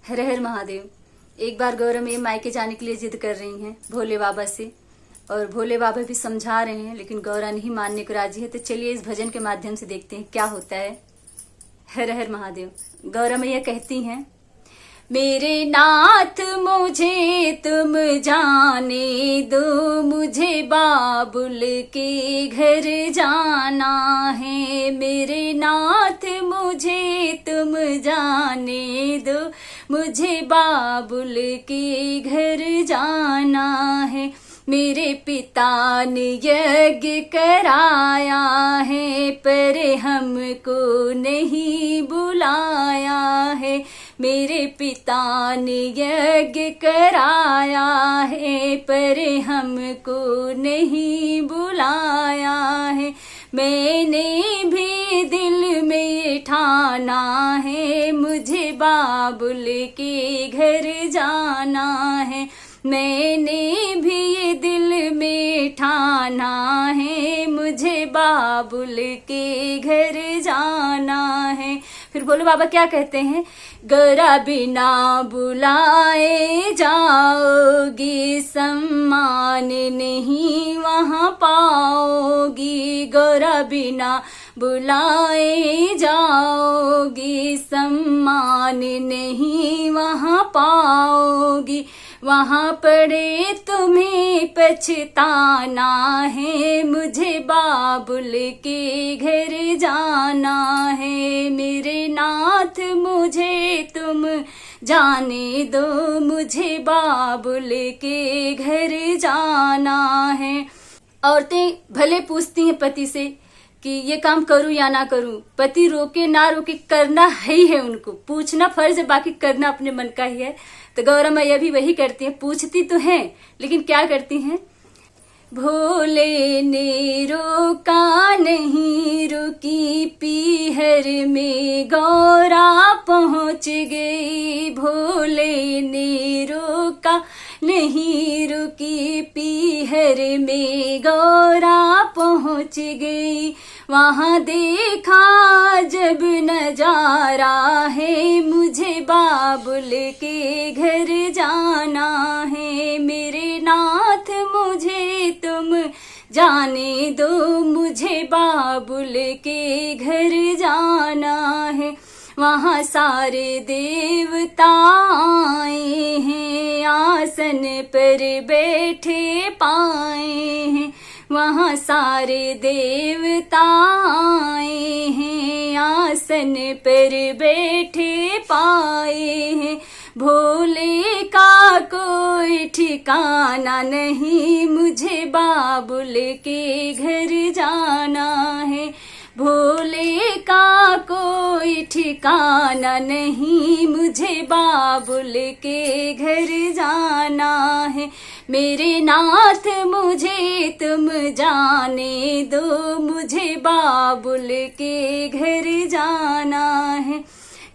हर हर महादेव। एक बार गौरव में मायके जाने के लिए जिद कर रही हैं भोले बाबा से, और भोले बाबा भी समझा रहे हैं, लेकिन गौरा नहीं मानने को राजी है। तो चलिए इस भजन के माध्यम से देखते हैं क्या होता है। हर हर महादेव। गौरा मैया कहती हैं, मेरे नाथ मुझे तुम जाने दो, मुझे बाबुल के घर जाना है। मेरे नाथ मुझे तुम जाने दो, मुझे बाबुल के घर जाना है। मेरे पिता ने यज्ञ कराया है, पर हमको नहीं बुलाया है। मेरे पिता ने यज्ञ कराया है, पर हमको नहीं बुलाया है। मैंने भी दिल में ठाना है, मुझे बाबुल के घर जाना है। मैंने भी ये दिल में ठाना है, मुझे बाबुल के घर जाना है। फिर बोलो बाबा क्या कहते हैं, गौरा बिना बुलाए जाओगी, सम्मान नहीं वहाँ पाओगी। गौरा बिना बुलाए जाओगी, सम्मान नहीं वहाँ पाओगी। वहाँ पड़े तुम्हें पछताना है, मुझे बाबुल के घर जाना है। मेरे नाथ मुझे तुम जाने दो, मुझे बाबुल के घर जाना है। औरतें भले पूछती हैं पति से कि ये काम करूं या ना करूं, पति रोके ना रोके करना ही है उनको। पूछना फर्ज है, बाकी करना अपने मन का ही है। तो गौरा मैया भी वही करती हैं, पूछती तो हैं लेकिन क्या करती हैं। भोले ने रोका नहीं, रुकी पीहर में गौरा पहुंच गई। भोले ने रोका नहीं, रुकी पीहर में गौरा पहुंच गई। वहाँ देखा जब नजारा है, मुझे बाबुल के घर जाना है। मेरे नाथ मुझे तुम जाने दो, मुझे बाबुल के घर जाना है। वहाँ सारे देवता आए हैं, आसन पर बैठे पाए हैं। वहाँ सारे देवता आए हैं, आसन पर बैठे पाए हैं। भोले का कोई ठिकाना नहीं, मुझे बाबुल के घर जाना है। भोले का कोई ठिकाना नहीं, मुझे बाबुल के घर जाना है। मेरे नाथ मुझे तुम जाने दो, मुझे बाबुल के घर जाना है।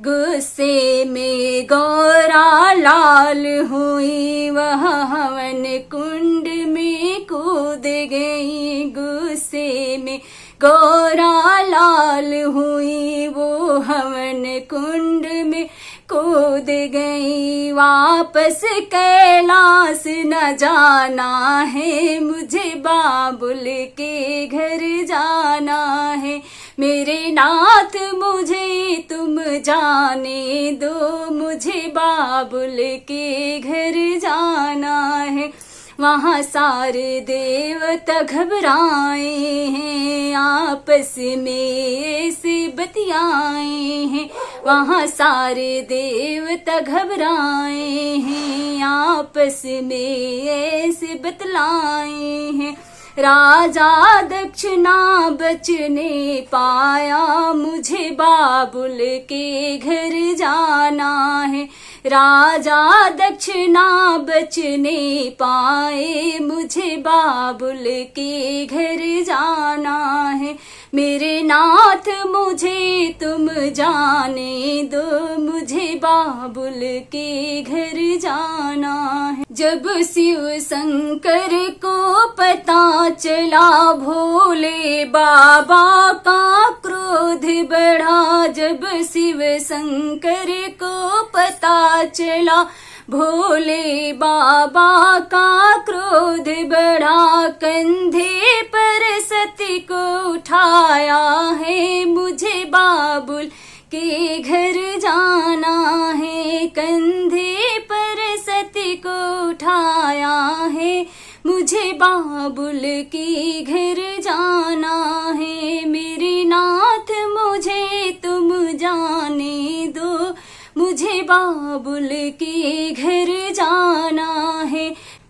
गुस्से में गौरा लाल हुई, वह हवन कुंड में कूद गई। गुस्से में गौरा लाल हुई, वो हवन कुंड में कूद गई। वापस कैलाश न जाना है, मुझे बाबुल के घर जाना है। मेरे नाथ मुझे तुम जाने दो, मुझे बाबुल के घर जाना है। वहाँ सारे देवता घबराए हैं, आपस में ऐसे बतियाए हैं। वहाँ सारे देवता घबराए हैं, आपस में ऐसे बतलाए हैं। राजा दक्ष ना बचने पाया, मुझे बाबुल के घर जाना है। राजा दक्ष ना बचने पाए, मुझे बाबुल के घर जाना है। मेरे नाथ मुझे तुम जाने दो, मुझे बाबुल के घर जाना है। जब शिव शंकर को पता चला भोले बाबा का क्रोध बढ़ा। जब शिव शंकर को पता चला भोले बाबा का क्रोध बढ़ा। कंधे पर सती को उठाया है, मुझे बाबुल के घर जाना है। कंधे पर सती को उठाया है, मुझे बाबुल के घर जाना है। मेरे नाथ मुझे तुम जाने दो, मुझे बाबुल के घर जाना है।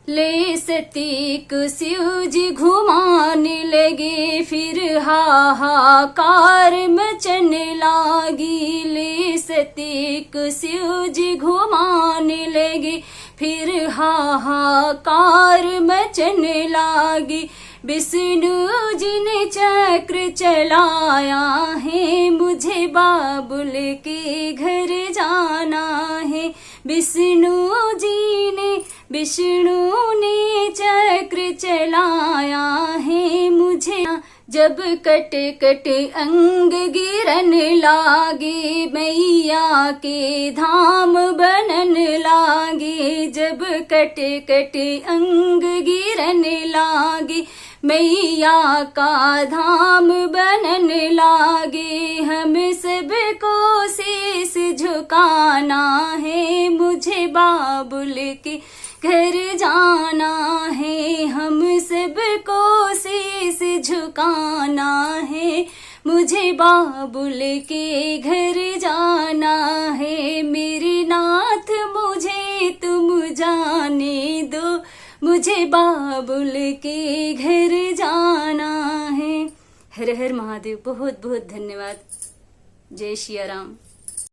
ले सती को शिव जी घुमाने लगे, फिर हाहाकार मचन लागी। ले सती को शिव जी घुमाने लगे, फिर हाहाकार मचन लागी। विष्णु जी ने चक्र चलाया है, मुझे बाबुल के घर जाना है। विष्णु ने चक्र चलाया है, मुझे जब कट कट अंग गिरन लागे, मैया के धाम बनन लागे। जब कट कट अंग गिरन लागे, मैया का धाम बनन लागे। हम सबको शीश झुकाना है, मुझे बाबुल के घर जाना है। हम सबको शीश झुकाना है, मुझे बाबुल के घर जाना है। मेरे नाथ मुझे तुम जाने दो, मुझे बाबुल के घर जाना है। हर हर महादेव। बहुत बहुत धन्यवाद। जय सिया राम।